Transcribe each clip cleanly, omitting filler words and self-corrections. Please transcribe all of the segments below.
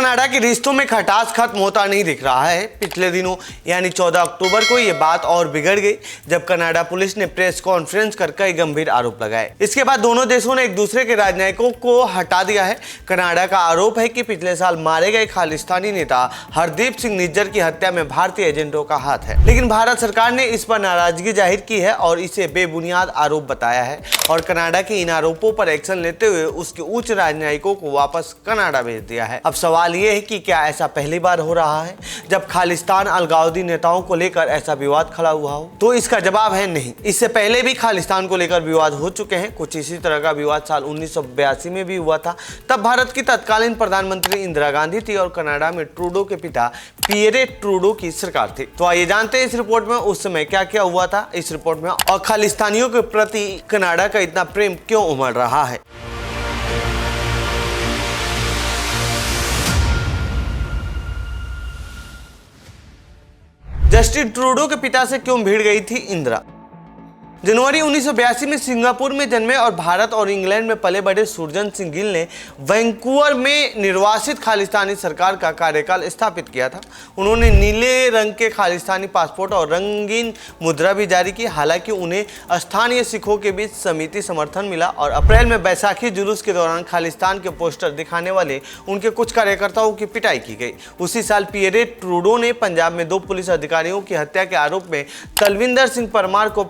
Canada के रिश्तों में खटास खत्म होता नहीं दिख रहा है। पिछले दिनों यानी 14 अक्टूबर को ये बात और बिगड़ गई जब कनाडा पुलिस ने प्रेस कॉन्फ्रेंस कर कई गंभीर आरोप लगाए। इसके बाद दोनों देशों ने एक दूसरे के राजनयिकों को हटा दिया है। कनाडा का आरोप है कि पिछले साल मारे गए खालिस्तानी नेता हरदीप सिंह निज्जर की हत्या में भारतीय एजेंटों का हाथ है, लेकिन भारत सरकार ने इस पर नाराजगी जाहिर की है और इसे बेबुनियाद आरोप बताया है और कनाडा के इन आरोपों पर एक्शन लेते हुए उसके उच्च राजनयिकों को वापस कनाडा भेज दिया है। अब सवाल ये है कि क्या ऐसा पहली बार हो रहा है जब खालिस्तान अलगाववादी नेताओं को लेकर ऐसा विवाद खड़ा हुआ हो? तो इसका जवाब है नहीं। इससे पहले भी खालिस्तान को लेकर विवाद हो चुके हैं। कुछ इसी तरह का विवाद साल 1982 में भी हुआ था। तब भारत की तत्कालीन प्रधानमंत्री इंदिरा गांधी थी और कनाडा में ट्रूडो के पिता पियरे ट्रूडो की सरकार थी। तो आइए जानते हैं इस रिपोर्ट में उस समय क्या क्या हुआ था इस रिपोर्ट में, और खालिस्तानियों के प्रति कनाडा का इतना प्रेम क्यों उमड़ रहा है। जस्टिन ट्रूडो के पिता से क्यों भिड़ गई थी इंदिरा? जनवरी 1982 में सिंगापुर में जन्मे और भारत और इंग्लैंड में पले बड़े सुरजन सिंह गिल ने वैंकूवर में निर्वासित खालिस्तानी सरकार का कार्यकाल स्थापित किया था। उन्होंने नीले रंग के खालिस्तानी पासपोर्ट और रंगीन मुद्रा भी जारी की। हालांकि उन्हें स्थानीय सिखों के बीच समिति समर्थन मिला और अप्रैल में बैसाखी जुलूस के दौरान खालिस्तान के पोस्टर दिखाने वाले उनके कुछ कार्यकर्ताओं की पिटाई की गई। उसी साल पियरे ट्रूडो ने पंजाब में 2 पुलिस अधिकारियों की हत्या के आरोप में तलविंदर सिंह परमार को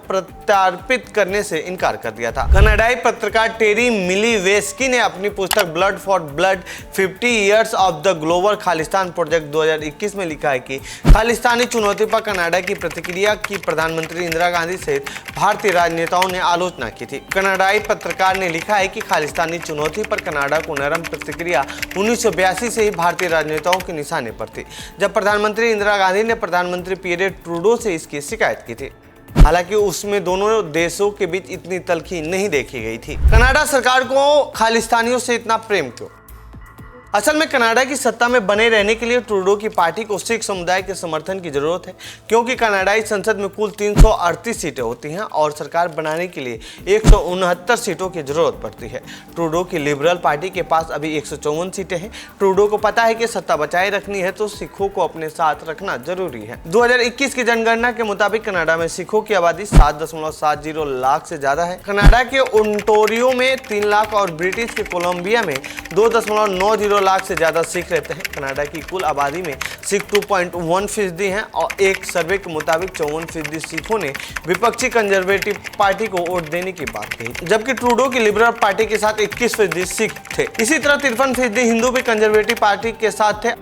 अर्पित करने से इनकार कर दिया था। कनाडाई पत्रकार टेरी मिलीवेस्की ने अपनी पुस्तक blood for blood 50 years of the global Khalistan project 2021 में लिखा है कि खालिस्तानी चुनौती पर कनाडा की प्रतिक्रिया की प्रधानमंत्री इंदिरा गांधी सहित भारतीय राजनेताओं ने आलोचना की थी। कनाडाई पत्रकार ने लिखा है कि खालिस्तानी चुनौती पर कनाडा को नरम प्रतिक्रिया 1982 से ही भारतीय राजनेताओं के निशाने पर थी, जब प्रधानमंत्री इंदिरा गांधी ने प्रधानमंत्री पियरे ट्रूडो से इसकी शिकायत की थी। हालांकि उसमें दोनों देशों के बीच इतनी तलखी नहीं देखी गई थी। कनाडा सरकार को खालिस्तानियों से इतना प्रेम क्यों? असल में कनाडा की सत्ता में बने रहने के लिए ट्रूडो की पार्टी को सिख समुदाय के समर्थन की जरूरत है, क्योंकि कनाडाई संसद में कुल 338 सीटें होती हैं और सरकार बनाने के लिए 169 सीटों की जरूरत पड़ती है। ट्रूडो की लिबरल पार्टी के पास अभी 154 सीटें हैं। ट्रूडो को पता है कि सत्ता बचाए रखनी है तो सिखों को अपने साथ रखना जरूरी है। 2021 की जनगणना के मुताबिक कनाडा में सिखों की आबादी 7.70 लाख से ज्यादा है। कनाडा के ओंटारियो में 3 लाख और ब्रिटिश के कोलंबिया में 2.90 लाख से ज्यादा सिख रहते हैं। कनाडा की कुल आबादी में सिख 2.1% हैं और एक सर्वे के मुताबिक 54% सिखों ने विपक्षी कंजर्वेटिव पार्टी को वोट देने की बात कही, जबकि ट्रूडो की लिबरल पार्टी के साथ 21% सिख थे। इसी तरह 53% हिंदू भी कंजर्वेटिव पार्टी के साथ थे।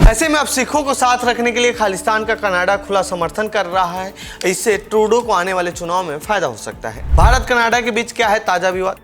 ऐसे में अब सिखों को साथ रखने के लिए खालिस्तान का कनाडा खुला समर्थन कर रहा है। इससे ट्रूडो को आने वाले चुनाव में फायदा हो सकता है। भारत कनाडा के बीच क्या है ताजा विवाद?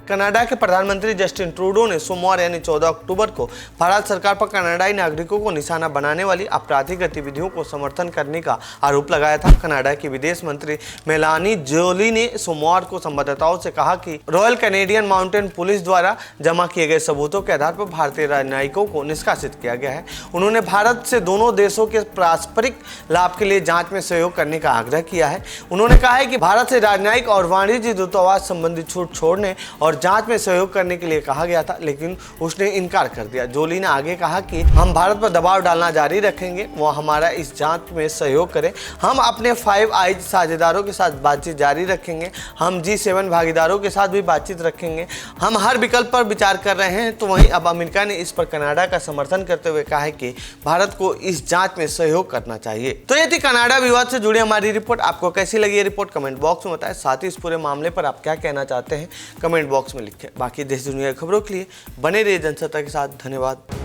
कनाडा के प्रधानमंत्री जस्टिन ट्रूडो ने सोमवार यानी 14 अक्टूबर को भारत सरकार पर कनाडाई नागरिकों को निशाना बनाने वाली आपराधिक गतिविधियों को समर्थन करने का आरोप लगाया था। कनाडा की विदेश मंत्री मेलानी जोली ने सोमवार को संवाददाताओं से कहा कि रॉयल कैनेडियन माउंटेन पुलिस द्वारा जमा किए गए सबूतों के आधार पर भारतीय राजनयिकों को निष्कासित किया गया है। उन्होंने भारत से दोनों देशों के पारस्परिक लाभ के लिए जाँच में सहयोग करने का आग्रह किया है। उन्होंने कहा है कि भारत से राजनयिक और वाणिज्य दूतावास संबंधी छूट छोड़ने और जांच में सहयोग करने के लिए कहा गया था, लेकिन उसने इनकार कर दिया। जोली ने आगे कहा कि हम भारत पर दबाव डालना जारी रखेंगे, वो हमारा इस जांच में सहयोग करें। हम अपने 5 आइज साझेदारों के साथ बातचीत जारी रखेंगे। हम G7 भागीदारों के साथ भी बातचीत रखेंगे। हम हर विकल्प पर विचार कर रहे हैं। तो वहीं अब अमेरिका ने इस पर कनाडा का समर्थन करते हुए कहा है कि भारत को इस जांच में सहयोग करना चाहिए। तो ये थी कनाडा विवाद से जुड़ी हमारी रिपोर्ट। आपको कैसी लगी ये रिपोर्ट कमेंट बॉक्स में बताएं। साथ ही इस पूरे मामले पर आप क्या कहना चाहते हैं कमेंट बॉक्स में लिखें। बाकी देश दुनिया की खबरों के लिए बने रहिए जनसत्ता के साथ। धन्यवाद।